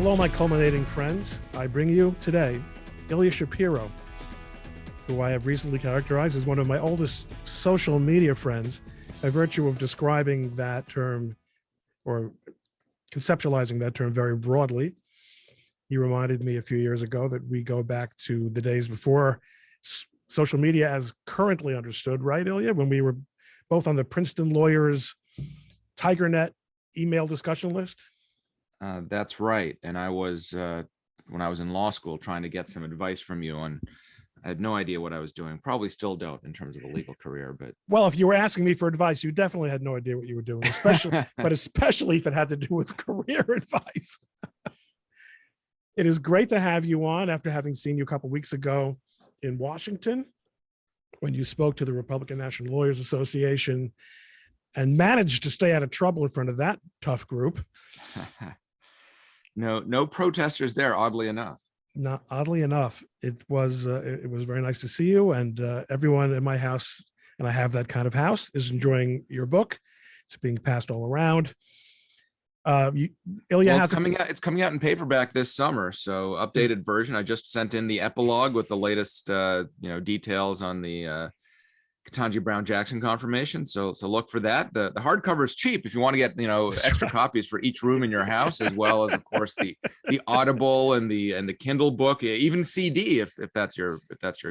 Hello, my culminating friends. I bring you today Ilya Shapiro, who I have recently characterized as one of my oldest social media friends by virtue of describing that term or conceptualizing that term very broadly. He reminded me a few years ago that we go back to the days before social media as currently understood, right, Ilya? When we were both on the Princeton lawyers TigerNet email discussion list. That's right. And I was, when I was in law school, trying to get some advice from you, and I had no idea what I was doing. Probably still don't in terms of a legal career, but. Well, if you were asking me for advice, you definitely had no idea what you were doing, especially if it had to do with career advice. It is great to have you on after having seen you a couple of weeks ago in Washington when you spoke to the Republican National Lawyers Association and managed to stay out of trouble in front of that tough group. No protesters there, oddly enough. Not oddly enough, it was very nice to see you, and everyone in my house, and I have that kind of house, is enjoying your book. It's being passed all around. Ilya, well, it's coming out in paperback this summer, so updated version. I just sent in the epilogue with the latest details on the Ketanji Brown Jackson confirmation. So look for that. The hardcover is cheap if you want to get extra copies for each room in your house, as well as of course the Audible and the Kindle book, even CD if that's your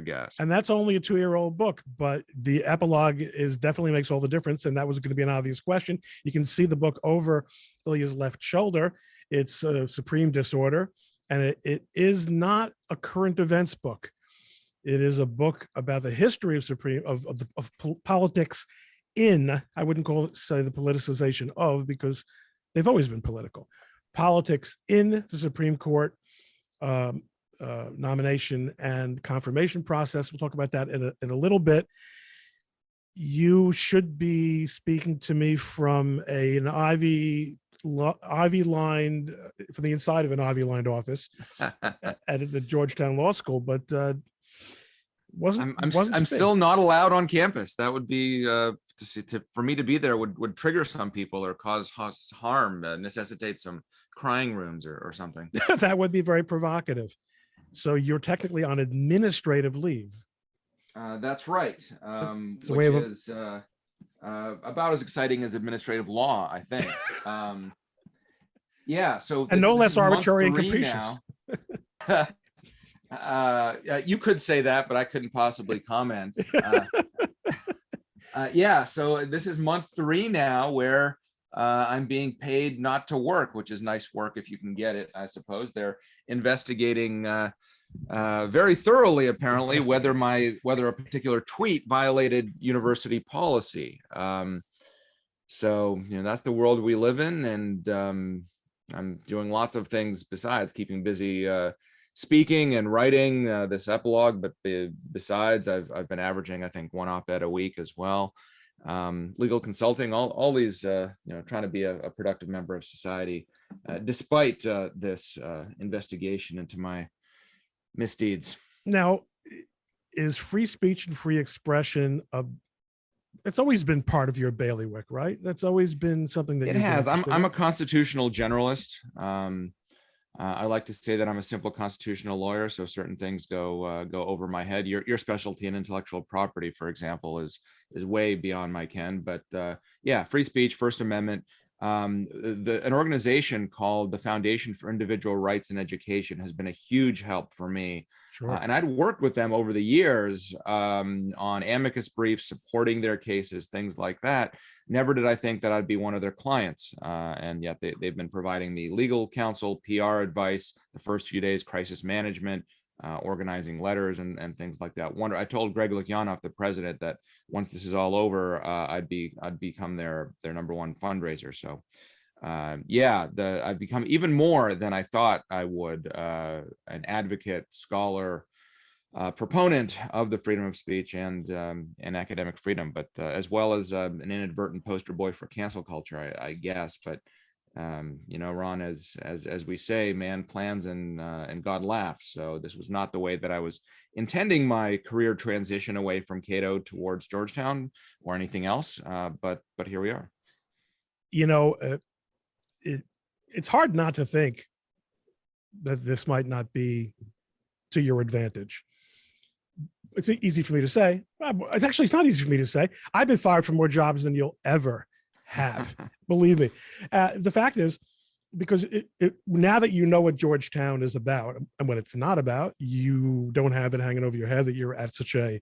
guess. And that's only a 2-year-old book, but the epilogue definitely makes all the difference. And that was going to be an obvious question. You can see the book over Ilya's left shoulder. It's a Supreme Disorder, and it is not a current events book. It is a book about the history of politics in, I wouldn't say the politicization of, because they've always been political. Politics in the Supreme Court nomination and confirmation process. We'll talk about that in a little bit. You should be speaking to me from an ivy-lined, from the inside of an ivy-lined office at the Georgetown Law School, but I'm still not allowed on campus. That would be for me to be there would trigger some people or cause harm, necessitate some crying rooms or something. That would be very provocative. So you're technically on administrative leave. That's right. Which is about as exciting as administrative law, I think. Yeah. So and no less arbitrary and capricious. You could say that, but I couldn't possibly comment. Yeah, so this is month 3 now where I'm being paid not to work, which is nice work if you can get it, I suppose. They're investigating very thoroughly, apparently, whether a particular tweet violated university policy. So that's the world we live in, and I'm doing lots of things besides keeping busy speaking and writing this epilogue, but besides, I've been averaging, I think, 1 op-ed a week as well. Legal consulting, all these, trying to be a productive member of society, despite this investigation into my misdeeds. Now, is free speech and free expression it's always been part of your bailiwick, right? That's always been something that it has. I'm a constitutional generalist. I like to say that I'm a simple constitutional lawyer, so certain things go over my head. Your specialty in intellectual property, for example, is way beyond my ken. But yeah, free speech, First Amendment. An organization called the Foundation for Individual Rights and Education has been a huge help for me. Sure. And I'd worked with them over the years on amicus briefs, supporting their cases, things like that. Never did I think that I'd be one of their clients. And yet they've been providing me legal counsel, PR advice, the first few days, crisis management, organizing letters and things like that. I told Greg Lukianoff, the president, that once this is all over, I'd become their #1 fundraiser. So yeah, I've become even more than I thought I would, an advocate, scholar, proponent of the freedom of speech and academic freedom, but as well as an inadvertent poster boy for cancel culture, I guess. But Ron, as we say, man plans and God laughs. So this was not the way that I was intending my career transition away from Cato towards Georgetown or anything else. But here we are. It's hard not to think that this might not be to your advantage. It's easy for me to say. It's not easy for me to say. I've been fired from more jobs than you'll ever have. Believe me. The fact is, because now that you know what Georgetown is about and what it's not about, you don't have it hanging over your head that you're at such a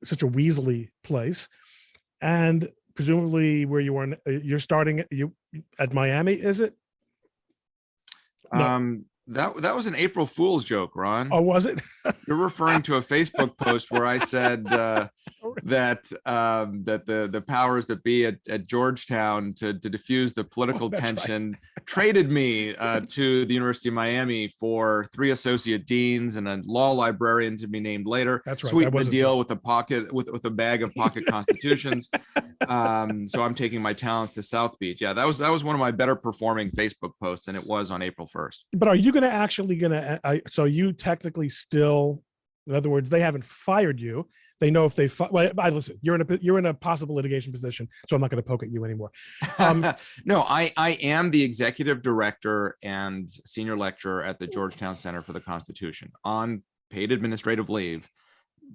weaselly place. And presumably where you are, you're starting at Miami, is it? No. That was an April Fool's joke, Ron. Oh, was it? You're referring to a Facebook post where I said that the powers that be at Georgetown to diffuse the political tension traded me to the University of Miami for 3 associate deans and a law librarian to be named later. That's right. Sweeten the deal with a bag of pocket constitutions. So I'm taking my talents to South Beach. Yeah, that was one of my better performing Facebook posts, and it was on April 1st. But are you so you technically still, in other words, they haven't fired you. They know if they listen, you're in a possible litigation position, so I'm not going to poke at you anymore. No, I am the executive director and senior lecturer at the Georgetown Center for the Constitution on paid administrative leave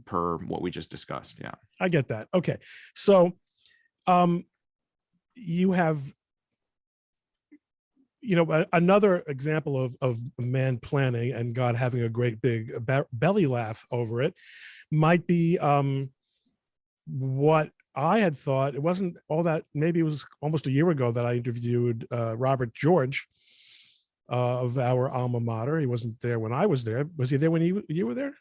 per what we just discussed. Yeah, I get that. Okay. So you have, another example of man planning and God having a great big belly laugh over it might be what I had thought. It wasn't all that, maybe it was almost a year ago that I interviewed Robert George of our alma mater. He wasn't there when I was there. Was he there when you were there?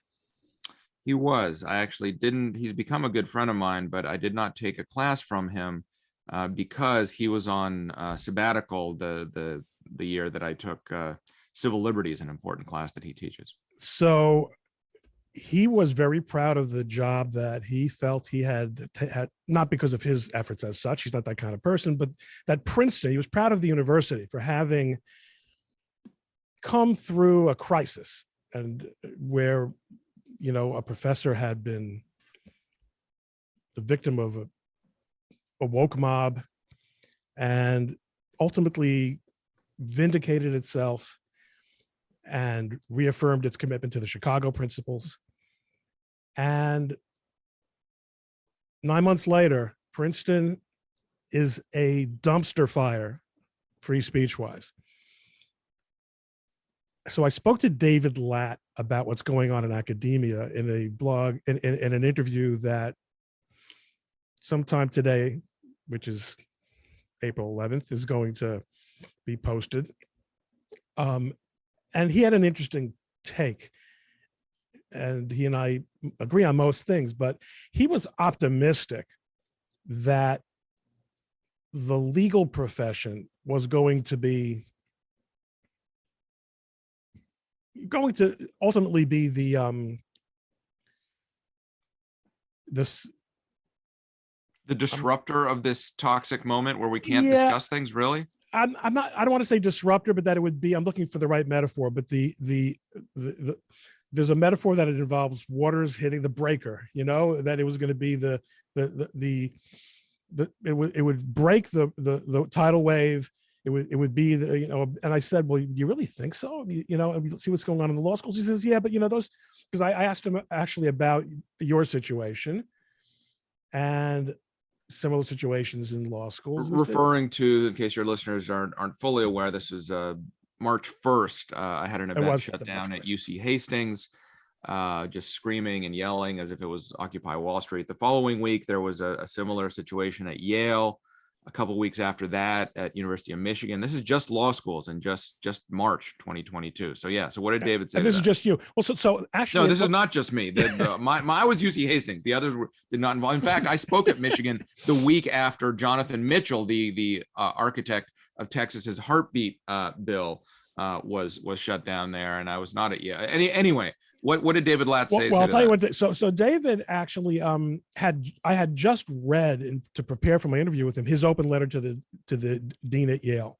He was. I actually didn't. He's become a good friend of mine, but I did not take a class from him because he was on sabbatical the year that I took Civil Liberties, an important class that he teaches. So he was very proud of the job that he felt he had, not because of his efforts as such. He's not that kind of person, but that Princeton, he was proud of the university for having come through a crisis and where, a professor had been the victim of a woke mob and ultimately vindicated itself and reaffirmed its commitment to the Chicago principles. And 9 months later, Princeton is a dumpster fire, free speech wise. So I spoke to David Latt about what's going on in academia in a blog, in an interview that sometime today, which is April 11th, is going to be posted. And he had an interesting take. And he and I agree on most things, but he was optimistic that the legal profession was going to ultimately be the disruptor of this toxic moment where we can't discuss things, really. I don't want to say disruptor, but that it would be, I'm looking for the right metaphor, but there's a metaphor that it involves waters hitting the breaker, that it was going to be it would break the tidal wave. It would be and I said, well, do you really think so? And we see what's going on in the law schools. He says, yeah, but those, because I asked him actually about your situation and similar situations in law schools. Referring to, in case your listeners aren't fully aware, this is March 1st. I had an event shut down at UC Hastings, just screaming and yelling as if it was Occupy Wall Street. The following week, there was a similar situation at Yale. A couple of weeks after that at University of Michigan. This is just law schools in just March 2022. So yeah. So what did David say? This is just you. Well, so actually, no, this is not just me. I was UC Hastings. The others did not involve. In fact, I spoke at Michigan the week after Jonathan Mitchell, the architect of Texas's heartbeat bill, was shut down there, and I was not at Yale. Anyway, what did David Latt say? Well, I'll tell you what. So David actually I had just read to prepare for my interview with him his open letter to the dean at Yale,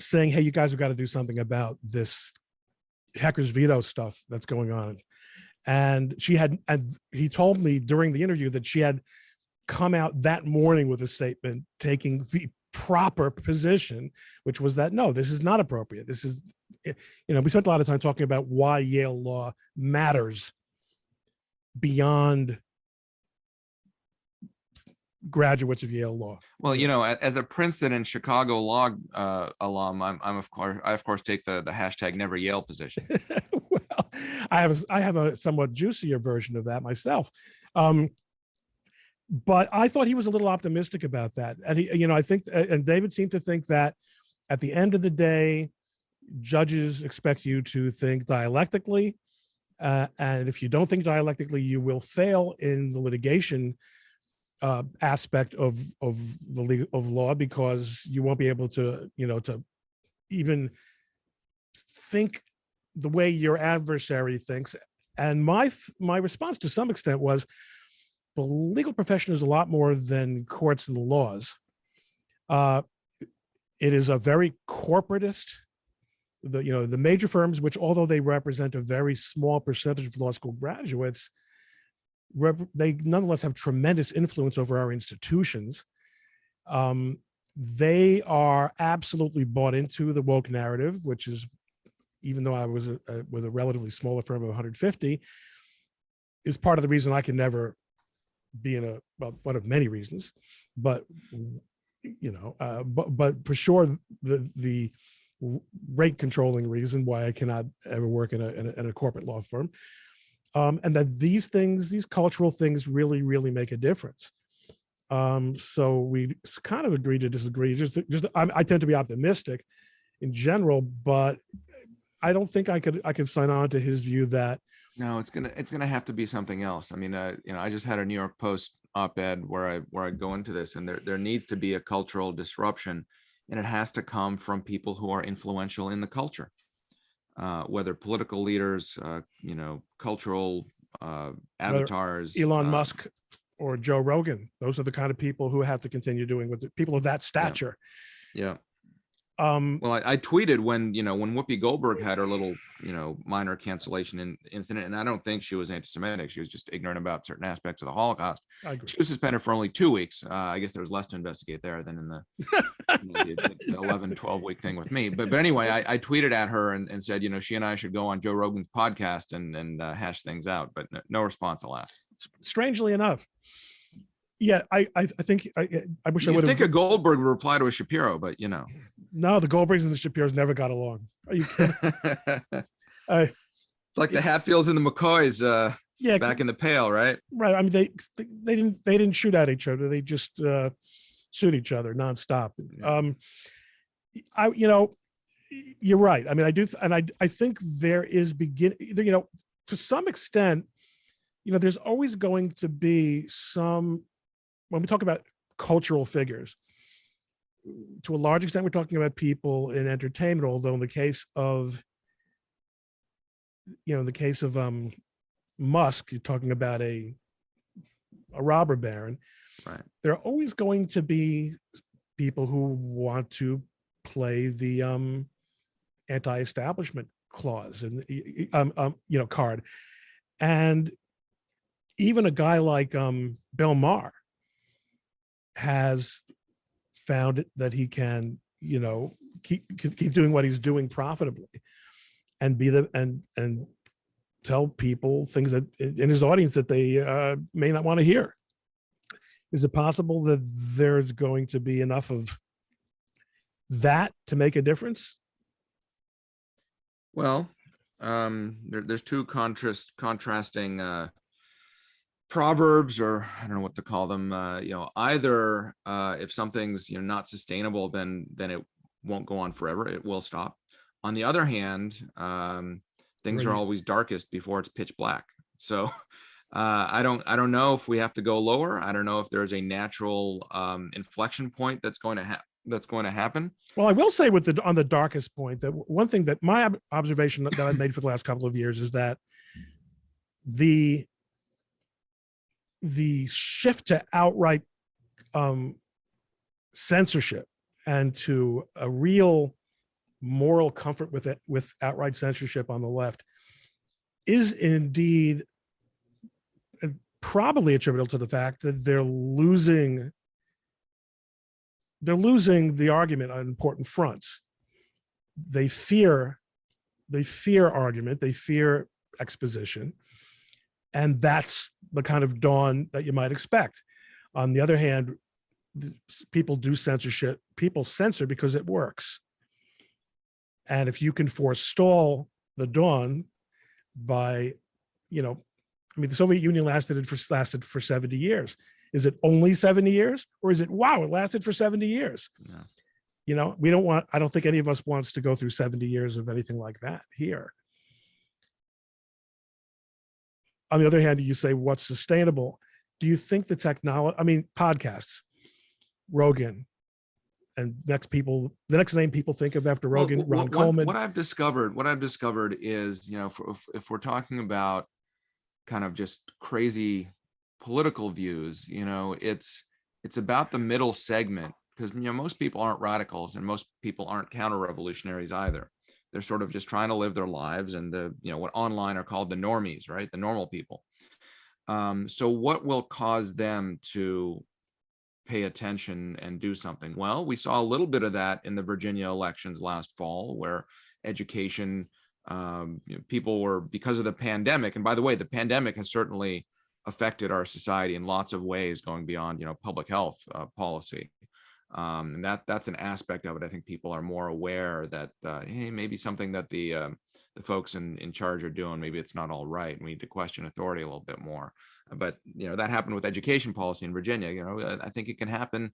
saying, "Hey, you guys have got to do something about this Hecker's veto stuff that's going on." And he told me during the interview that she had come out that morning with a statement taking the proper position, which was that, no, this is not appropriate. This is, we spent a lot of time talking about why Yale law matters beyond graduates of Yale law. Well, as a Princeton and Chicago law alum, I of course take the hashtag never Yale position. Well, I have a somewhat juicier version of that myself. But I thought he was a little optimistic about that. And I think, and David seemed to think that at the end of the day, judges expect you to think dialectically. And if you don't think dialectically, you will fail in the litigation aspect of law, because you won't be able to, to even think the way your adversary thinks. And my response to some extent was, the legal profession is a lot more than courts and laws. It is a very corporatist. The major firms, which although they represent a very small percentage of law school graduates, they nonetheless have tremendous influence over our institutions. They are absolutely bought into the woke narrative, which is, even though I was with a relatively smaller firm of 150, is part of the reason I can never be one of many reasons, but for sure the rate controlling reason why I cannot ever work in a corporate law firm, and that these cultural things really make a difference. So we kind of agree to disagree. I tend to be optimistic in general, but I don't think I could sign on to his view that. No, it's gonna have to be something else. I mean, I just had a New York Post op-ed where I go into this, and there needs to be a cultural disruption, and it has to come from people who are influential in the culture, whether political leaders, cultural avatars, Elon Musk or Joe Rogan. Those are the kind of people who have to continue doing with people of that stature. Yeah. Well, I tweeted when Whoopi Goldberg had her little, minor cancellation incident, and I don't think she was anti-Semitic. She was just ignorant about certain aspects of the Holocaust. I agree. She was suspended for only 2 weeks. I guess there was less to investigate there than in the, the 11, 12-week thing with me. But anyway, I tweeted at her and said, she and I should go on Joe Rogan's podcast and hash things out. But no response, alas. Strangely enough. Yeah, I think I wish I would have. Think a Goldberg would reply to a Shapiro, but No, the Goldbergs and the Shapiros never got along. Are you kidding? It's like the Hatfields and the McCoys back in the Pale, right? Right. I mean, they didn't shoot at each other. They just shoot each other nonstop. Yeah. You're right. I mean, I do, and I think there is to some extent, there's always going to be some, when we talk about cultural figures, to a large extent, we're talking about people in entertainment, although in the case of, Musk, you're talking about a robber baron. Right. There are always going to be people who want to play the anti-establishment clause and card. And even a guy like Bill Maher has found that he can, keep doing what he's doing profitably, and and tell people things that in his audience that they may not want to hear. Is it possible that there's going to be enough of that to make a difference? Well, there's two contrasting proverbs, or I don't know what to call them. Either if something's not sustainable, then it won't go on forever. It will stop. On the other hand, things are always darkest before it's pitch black. So I don't know if we have to go lower. I don't know if there's a natural inflection point that's going to happen. Well, I will say on the darkest point, that one thing that my observation that I've made for the last couple of years is that the shift to outright censorship and to a real moral comfort with outright censorship on the left is indeed probably attributable to the fact that they're losing they're losing the argument on important fronts. They fear argument, they fear exposition, and that's the kind of dawn that you might expect. On the other hand, people do censorship. People censor because it works. And if you can forestall the dawn by, I mean, the Soviet Union lasted for 70 years. Is it only 70 years, or is it, wow, it lasted for 70 years? Yeah. I don't think any of us wants to go through 70 years of anything like that here. On the other hand, you say, what's sustainable? Do you think the technology, I mean, podcasts, Rogan, and the next name people think of after Rogan, Ron Coleman. What I've discovered is, if we're talking about kind of just crazy political views, it's about the middle segment, because most people aren't radicals and most people aren't counter-revolutionaries either. They're sort of just trying to live their lives, and what online are called the normies, right? The normal people. So what will cause them to pay attention and do something? Well, we saw a little bit of that in the Virginia elections last fall, where education, people were, because of the pandemic, and by the way, the pandemic has certainly affected our society in lots of ways, going beyond, public health policy. And that's an aspect of it. I think people are more aware that, hey, maybe something that the folks in charge are doing, maybe it's not all right. We need to question authority a little bit more. But that happened with education policy in Virginia. I think it can happen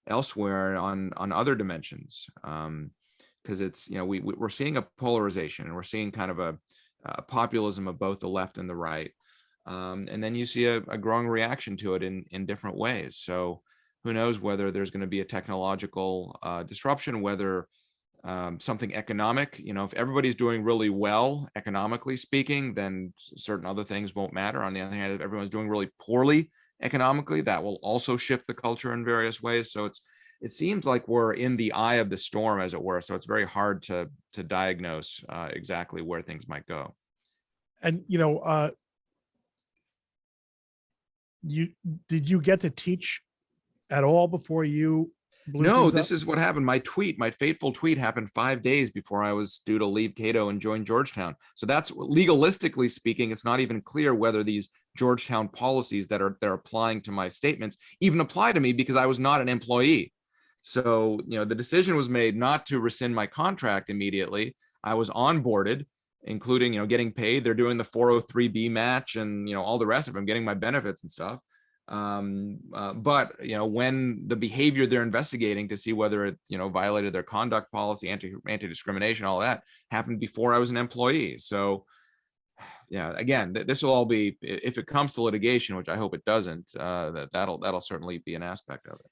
elsewhere on other dimensions, because it's we're seeing a polarization, and we're seeing kind of a populism of both the left and the right, and then you see a growing reaction to it in different ways. So who knows whether there's going to be a technological disruption, whether something economic, if everybody's doing really well economically speaking, then certain other things won't matter. On the other hand, if everyone's doing really poorly economically, that will also shift the culture in various ways. So it seems like we're in the eye of the storm, as it were. So it's very hard to diagnose exactly where things might go. And did you get to teach at all before you blew No, things this up? is what happened. My fateful tweet happened 5 days before I was due to leave Cato and join Georgetown. So that's, legalistically speaking, it's not even clear whether these Georgetown policies that they're applying to my statements even apply to me, because I was not an employee. So, the decision was made not to rescind my contract immediately. I was onboarded, including, getting paid. They're doing the 403B match and, all the rest of them, getting my benefits and stuff. But when the behavior they're investigating to see whether it violated their conduct policy, anti-discrimination, all that happened before I was an employee. So yeah, again, this will all be, if it comes to litigation, which I hope it doesn't, that'll certainly be an aspect of it.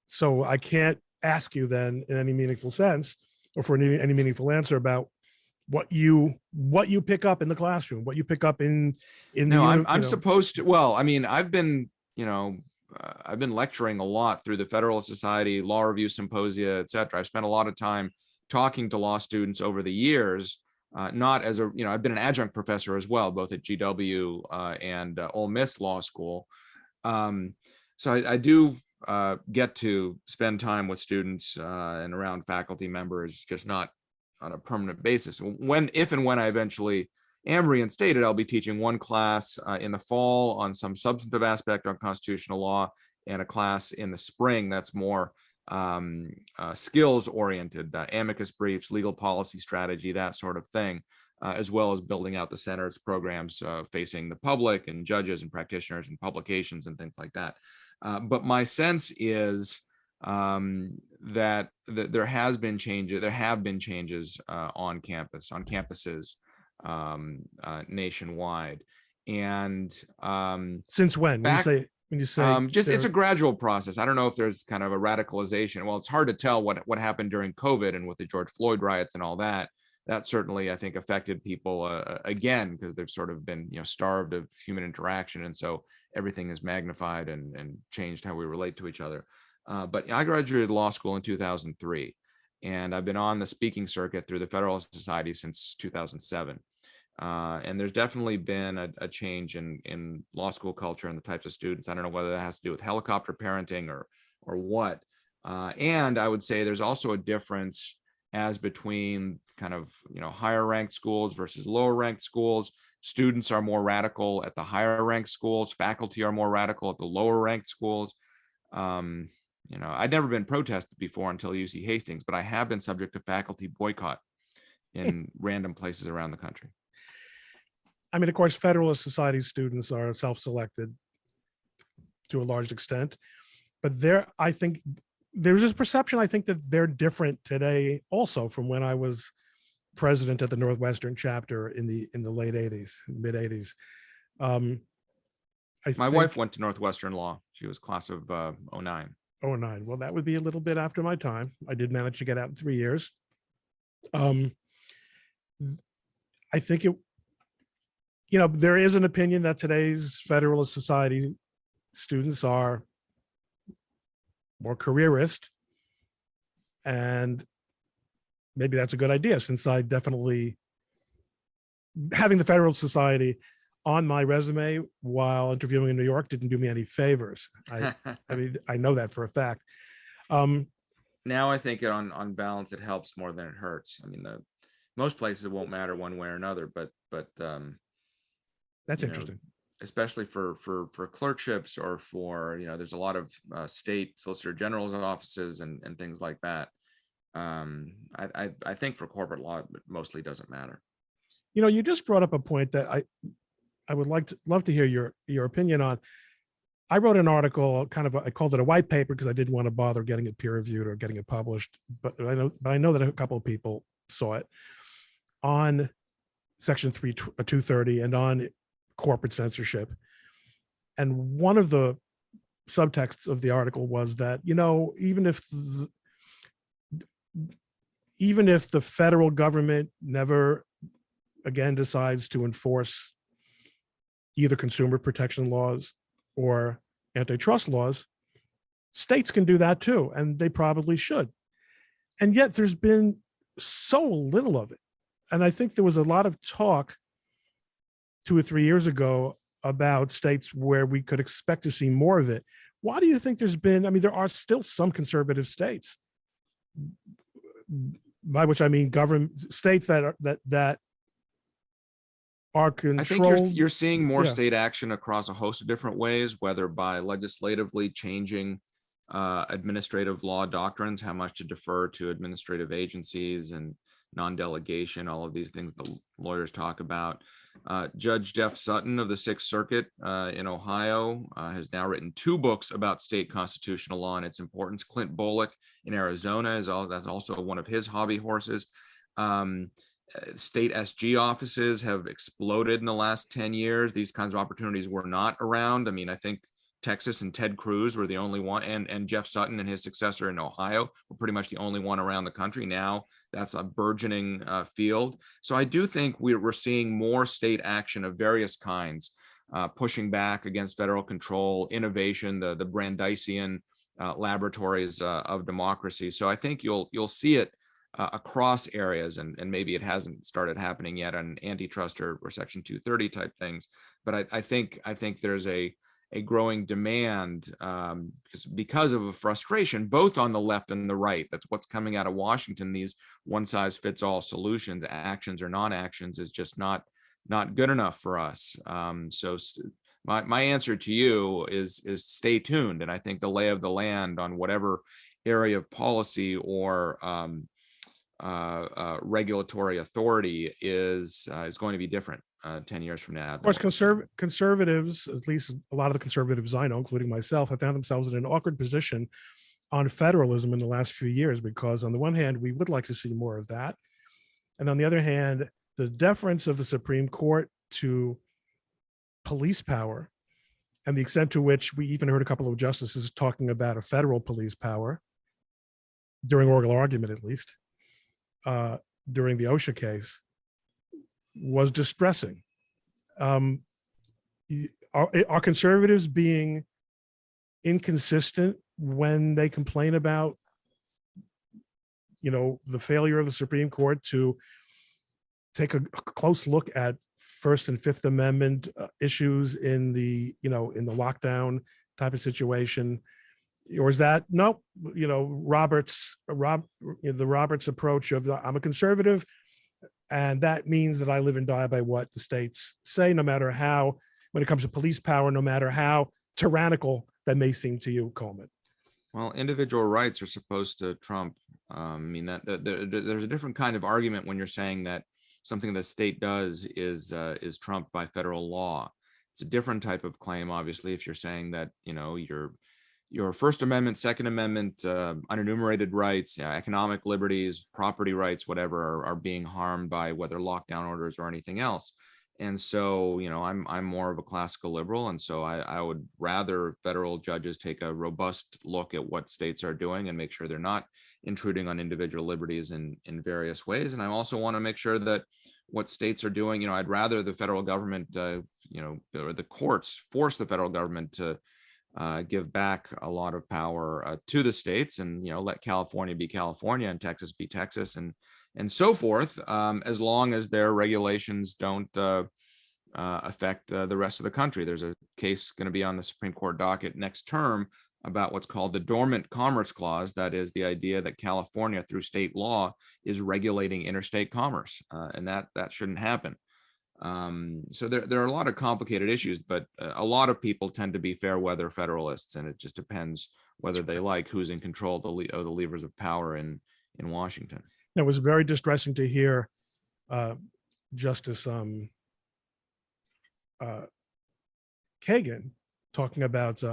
So I can't ask you then in any meaningful sense, or for any meaningful answer, about what you pick up in the classroom, what you pick up in No, I'm supposed to. Well, I mean, I've been lecturing a lot through the Federalist Society, law review symposia, et cetera. I've spent a lot of time talking to law students over the years, not as I've been an adjunct professor as well, both at GW and Ole Miss Law School. So I do get to spend time with students and around faculty members, just not on a permanent basis. If and when I eventually am reinstated, I'll be teaching one class in the fall on some substantive aspect on constitutional law, and a class in the spring that's more skills oriented, amicus briefs, legal policy strategy, that sort of thing, as well as building out the center's programs facing the public and judges and practitioners and publications and things like that. But my sense is that there have been changes on campuses nationwide. And since when you say it's a gradual process. I don't know if there's kind of a radicalization. Well, it's hard to tell what happened during COVID and with the George Floyd riots and all that. That certainly, I think, affected people again, because they've sort of been starved of human interaction, and so everything is magnified and changed how we relate to each other. But I graduated law school in 2003, and I've been on the speaking circuit through the Federalist Society since 2007. And there's definitely been a change in law school culture and the types of students. I don't know whether that has to do with helicopter parenting or what, And I would say there's also a difference as between kind of, higher ranked schools versus lower ranked schools. Students are more radical at the higher ranked schools. Faculty are more radical at the lower ranked schools. I'd never been protested before until UC Hastings, but I have been subject to faculty boycott in random places around the country. I mean, of course, Federalist Society students are self-selected to a large extent, but I think there's this perception, I think, that they're different today also from when I was president at the Northwestern chapter in the late 80s, mid 80s. My wife went to Northwestern Law. She was class of 09. 09. Well, that would be a little bit after my time. I did manage to get out in 3 years. I think there is an opinion that today's Federalist Society students are more careerist, and maybe that's a good idea, since I definitely, having the Federalist Society on my resume while interviewing in New York didn't do me any favors. I mean, I know that for a fact. Now I think on balance, it helps more than it hurts. I mean, most places it won't matter one way or another, but that's interesting. Especially for clerkships, or for, there's a lot of state solicitor general's offices and things like that. I think for corporate law, it mostly doesn't matter. You just brought up a point that I would love to hear your opinion on. I wrote an article, I called it a white paper because I didn't want to bother getting it peer reviewed or getting it published, but I know that a couple of people saw it, on Section 230 and on corporate censorship. And one of the subtexts of the article was that, even if the federal government never again decides to enforce either consumer protection laws or antitrust laws, states can do that too, and they probably should. And yet there's been so little of it. And I think there was a lot of talk 2 or 3 years ago about states where we could expect to see more of it. Why do you think there's been, there are still some conservative states, by which I mean government states that are controlled. I think you're seeing more state action across a host of different ways, whether by legislatively changing administrative law doctrines, how much to defer to administrative agencies, and non-delegation, all of these things the lawyers talk about. Judge Jeff Sutton of the Sixth Circuit in Ohio has now written 2 books about state constitutional law and its importance. Clint Bolick in Arizona that's also one of his hobby horses. State SG offices have exploded in the last 10 years. These kinds of opportunities were not around. I think Texas and Ted Cruz were the only one, and Jeff Sutton and his successor in Ohio were pretty much the only one around the country. Now that's a burgeoning field. So I do think we're seeing more state action of various kinds, pushing back against federal control, innovation, the Brandeisian laboratories of democracy. So I think you'll see it across areas, and maybe it hasn't started happening yet on antitrust or Section 230 type things. But I think there's a growing demand because of a frustration, both on the left and the right. That's what's coming out of Washington. These one size fits all solutions, actions or non-actions, is just not good enough for us. So my answer to you is stay tuned. And I think the lay of the land on whatever area of policy or regulatory authority is going to be different 10 years from now. Of course, conservatives, at least a lot of the conservatives I know, including myself, have found themselves in an awkward position on federalism in the last few years, because on the one hand, we would like to see more of that. And on the other hand, the deference of the Supreme Court to police power, and the extent to which we even heard a couple of justices talking about a federal police power during oral argument, at least, during the OSHA case, was distressing. Are conservatives being inconsistent when they complain about, the failure of the Supreme Court to take a close look at First and Fifth Amendment issues in the lockdown type of situation? or is that no? The Roberts approach of I'm a conservative, and that means that I live and die by what the states say, no matter how, when it comes to police power, no matter how tyrannical that may seem to you, Coleman. Well, individual rights are supposed to trump. I mean, there's a different kind of argument when you're saying that something the state does is trumped by federal law. It's a different type of claim, obviously, if you're saying that, your First Amendment, Second Amendment, unenumerated rights, economic liberties, property rights, whatever, are being harmed by whether lockdown orders or anything else. And so, I'm more of a classical liberal, and so I would rather federal judges take a robust look at what states are doing and make sure they're not intruding on individual liberties in various ways. And I also want to make sure that what states are doing, I'd rather the federal government, or the courts force the federal government to give back a lot of power to the states, and let California be California and Texas be Texas, and so forth, as long as their regulations don't affect the rest of the country. There's a case going to be on the Supreme Court docket next term about what's called the Dormant Commerce Clause. That is the idea that California, through state law, is regulating interstate commerce, and that shouldn't happen. So there are a lot of complicated issues, but a lot of people tend to be fair weather federalists, and it just depends whether they like who's in control of the levers of power in Washington. It was very distressing to hear Justice Kagan talking about,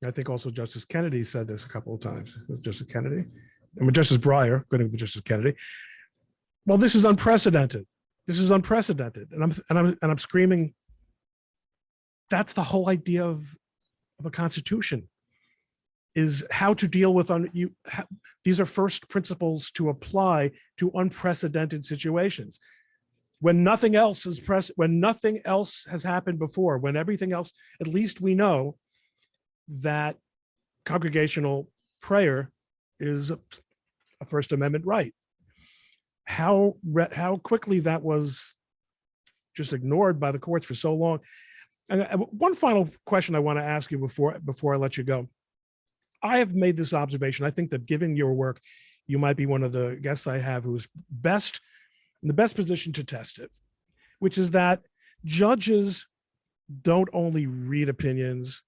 I think also Justice Kennedy said this a couple of times. Justice Kennedy, Justice Breyer, going to be Justice Kennedy. Well, this is unprecedented. This is unprecedented, and I'm screaming. That's the whole idea of a constitution, is how to deal with these are first principles to apply to unprecedented situations. When nothing else has happened before, when everything else, at least we know that congregational prayer is a First Amendment right. How quickly that was just ignored by the courts for so long. And one final question I want to ask you before I let you go. I have made this observation. I think that given your work, you might be one of the guests I have who's in the best position to test it, which is that judges don't only read opinions,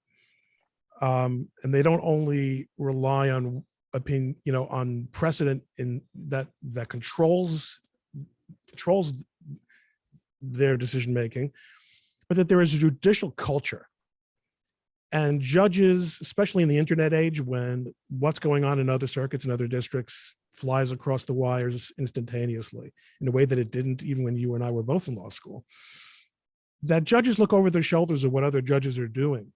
and they don't only rely on opinion, on precedent in that controls their decision making, but that there is a judicial culture. And judges, especially in the internet age, when what's going on in other circuits and other districts flies across the wires instantaneously in a way that it didn't even when you and I were both in law school, that judges look over their shoulders at what other judges are doing.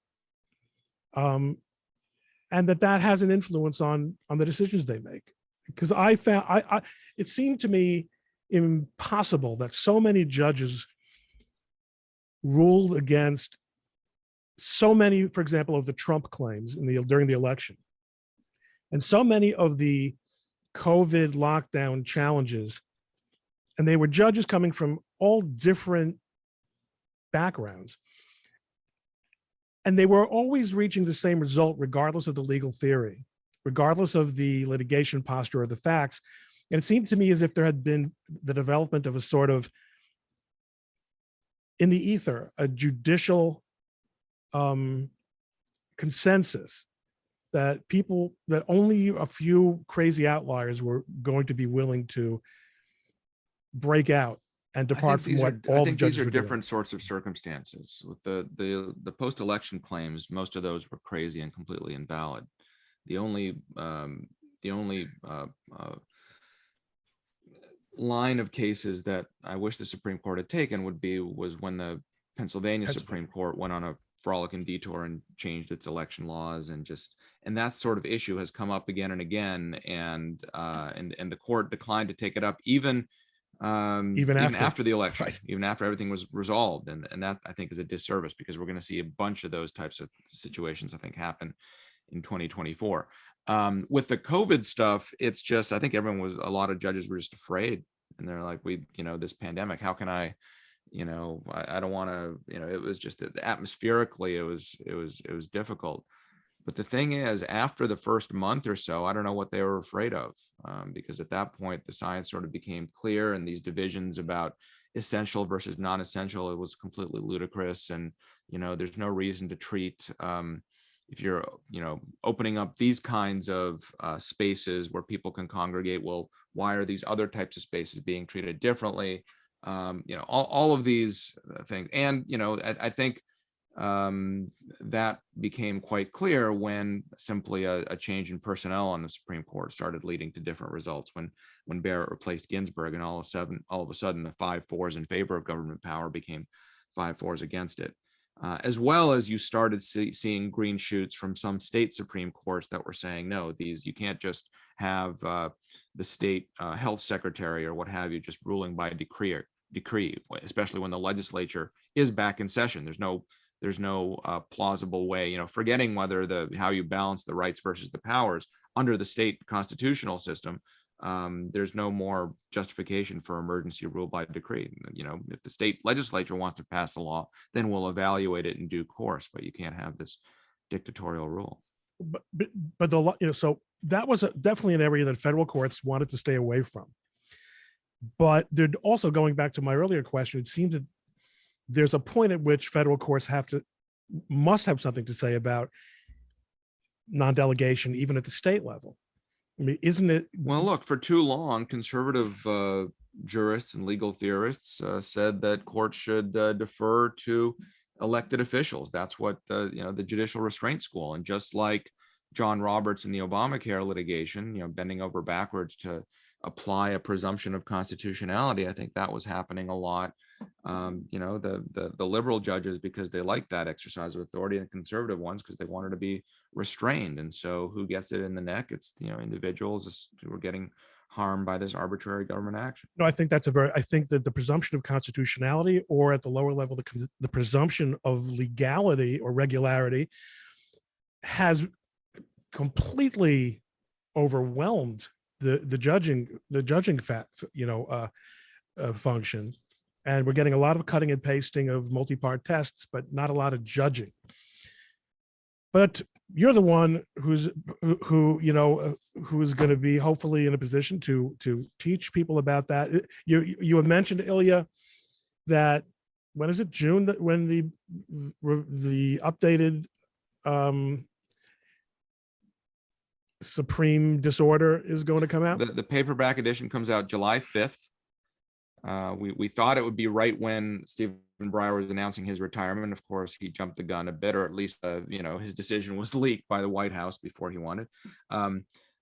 And that has an influence on the decisions they make. Because it seemed to me impossible that so many judges ruled against so many, for example, of the Trump claims during the election, and so many of the COVID lockdown challenges, and they were judges coming from all different backgrounds, and they were always reaching the same result, regardless of the legal theory, regardless of the litigation posture or the facts. And it seemed to me as if there had been the development of a sort of, in the ether, a judicial consensus that only a few crazy outliers were going to be willing to break out and depart from what all the judges were doing. These are different sorts of circumstances. With the post-election claims, most of those were crazy and completely invalid. The only line of cases that I wish the Supreme Court had taken was when the Pennsylvania Supreme Court went on a frolic and detour and changed its election laws, and that sort of issue has come up again and again, and the court declined to take it up even after the election, right, even after everything was resolved, and that I think is a disservice, because we're going to see a bunch of those types of situations I think happen in 2024. With the COVID stuff, it's just, I think a lot of judges were just afraid, and they're like, this pandemic, how can I don't want to, it was just that atmospherically it was difficult. But the thing is, after the first month or so, I don't know what they were afraid of, because at that point, the science sort of became clear, and these divisions about essential versus non-essential, it was completely ludicrous. And, there's no reason to treat, if you're, opening up these kinds of spaces where people can congregate, well, why are these other types of spaces being treated differently? All of these things. And, I think that became quite clear when simply a change in personnel on the Supreme Court started leading to different results. When Barrett replaced Ginsburg, and all of a sudden, the 5-4s in favor of government power became 5-4s against it. As well as you started seeing green shoots from some state Supreme Courts that were saying, no, you can't just have the state health secretary or what have you just ruling by decree, especially when the legislature is back in session. There's no plausible way, forgetting whether how you balance the rights versus the powers under the state constitutional system. There's no more justification for emergency rule by decree. If the state legislature wants to pass a law, then we'll evaluate it in due course, but you can't have this dictatorial rule. But so that was definitely an area that federal courts wanted to stay away from. But they're also, going back to my earlier question, it seems that there's a point at which federal courts must have something to say about non-delegation, even at the state level. I mean, isn't it? Well, look, for too long, conservative jurists and legal theorists said that courts should defer to elected officials. That's what the Judicial Restraint School, and just like John Roberts in the Obamacare litigation, bending over backwards to apply a presumption of constitutionality. I think that was happening a lot. The liberal judges, because they liked that exercise of authority, and conservative ones because they wanted to be restrained. And so who gets it in the neck? It's individuals who are getting harmed by this arbitrary government action. No, I think I think that the presumption of constitutionality, or at the lower level, the presumption of legality or regularity, has completely overwhelmed the judging function, and we're getting a lot of cutting and pasting of multi-part tests, but not a lot of judging. But you're the one who's going to be hopefully in a position to teach people about that. You have mentioned, Ilya, that when is it, June, that when the updated Supreme Disorder is going to come out? The paperback edition comes out July 5th. We thought it would be right when Stephen Breyer was announcing his retirement. Of course, he jumped the gun a bit, or at least his decision was leaked by the White House before he wanted.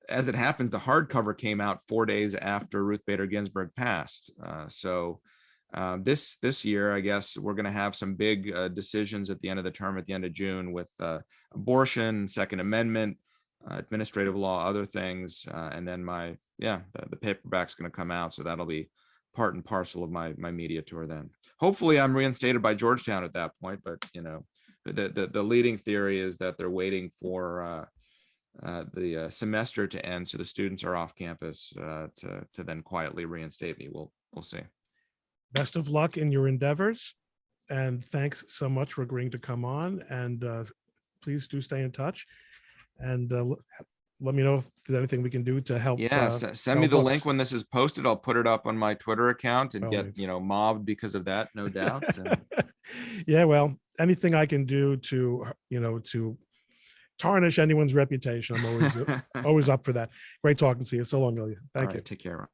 As it happens, the hardcover came out 4 days after Ruth Bader Ginsburg passed. So this year, I guess we're going to have some big decisions at the end of the term, at the end of June, with abortion, Second Amendment, administrative law, other things, and then the paperback's going to come out, so that'll be part and parcel of my media tour then. Hopefully I'm reinstated by Georgetown at that point, but the leading theory is that they're waiting for the semester to end, so the students are off campus to then quietly reinstate me. We'll see. Best of luck in your endeavors, and thanks so much for agreeing to come on, and please do stay in touch, and let me know if there's anything we can do to help. Send me the link when this is posted. I'll put it up on my Twitter account and get mobbed because of that, no doubt. Yeah, well, anything I can do to tarnish anyone's reputation, I'm always always up for that. Great talking to you. So long, Ilya. Thank you. Take care.